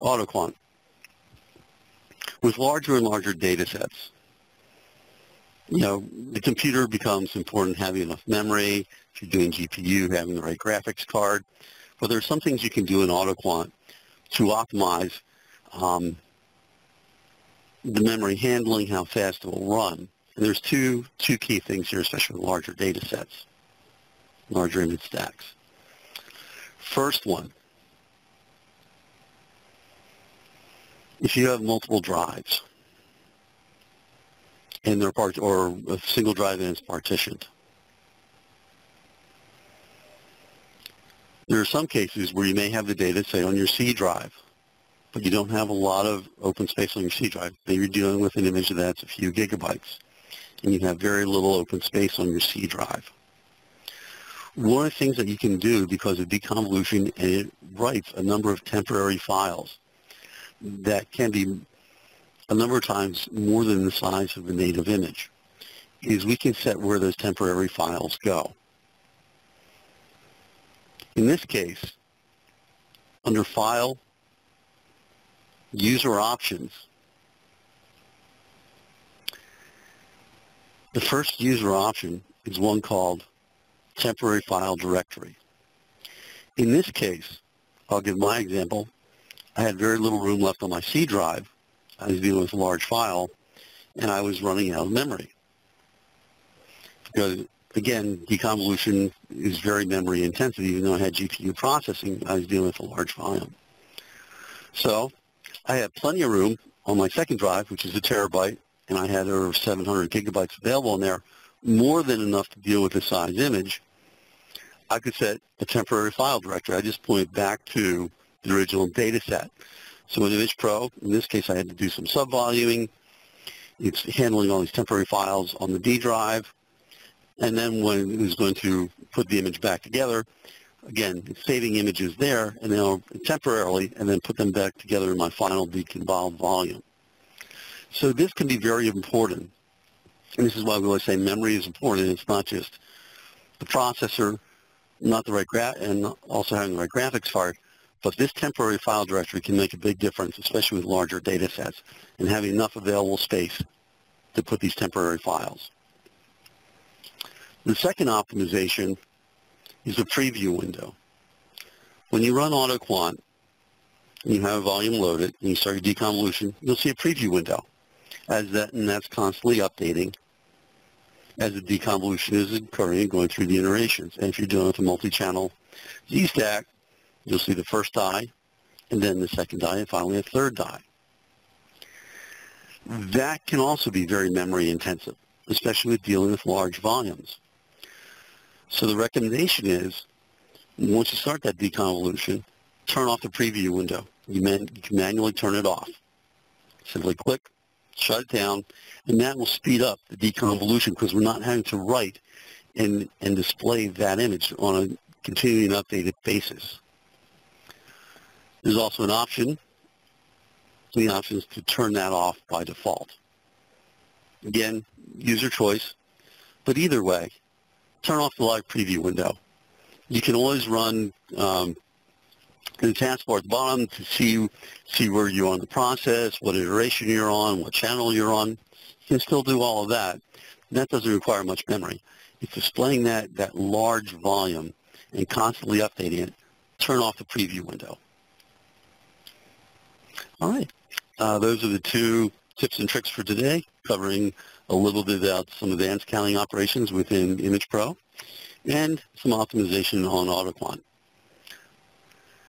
AutoQuant. With larger and larger data sets, the computer becomes important, having enough memory. If you're doing GPU, having the right graphics card. But there are some things you can do in AutoQuant to optimize the memory handling, how fast it will run. And there's two key things here, especially with larger data sets, larger image stacks. First one, if you have multiple drives, and they're or a single drive and it's partitioned, there are some cases where you may have the data, say, on your C drive, but you don't have a lot of open space on your C drive. Maybe you're dealing with an image that's a few gigabytes, and you have very little open space on your C drive. One of the things that you can do, because of deconvolution, and it writes a number of temporary files that can be a number of times more than the size of the native image, is we can set where those temporary files go. In this case, under File, User Options, the first user option is one called Temporary File Directory. In this case, I'll give my example. I had very little room left on my C drive. I was dealing with a large file, and I was running out of memory. Because, again, deconvolution is very memory intensive. Even though I had GPU processing, I was dealing with a large volume. So I had plenty of room on my second drive, which is a terabyte, and I had over 700 gigabytes available in there, more than enough to deal with the size image. I could set a temporary file directory. I just point back to the original data set. So in Image Pro, in this case, I had to do some subvoluming. It's handling all these temporary files on the D drive. And then when it was going to put the image back together, again, it's saving images there, and then I'll temporarily, and then put them back together in my final deconvolved volume. So this can be very important. And this is why we always say memory is important. It's not just the processor, not the right and also having the right graphics card, but this temporary file directory can make a big difference, especially with larger data sets, and having enough available space to put these temporary files. The second optimization is the preview window. When you run AutoQuant and you have a volume loaded and you start your deconvolution, you'll see a preview window, and that's constantly updating as the deconvolution is occurring and going through the iterations. And if you're dealing with a multi-channel Z-stack, you'll see the first die, and then the second die, and finally a third die. That can also be very memory intensive, especially with dealing with large volumes. So the recommendation is, once you start that deconvolution, turn off the preview window. You can manually turn it off. Simply click, shut it down, and that will speed up the deconvolution because we're not having to write and display that image on a continuing updated basis. There's also an option. The option is to turn that off by default. Again, user choice, but either way, turn off the live preview window. You can always run in the taskbar at the bottom to see where you are in the process, what iteration you're on, what channel you're on. You can still do all of that. That doesn't require much memory. It's displaying that large volume and constantly updating it. Turn off the preview window. All right. Those are the two tips and tricks for today, covering a little bit about some advanced counting operations within Image Pro and some optimization on AutoQuant.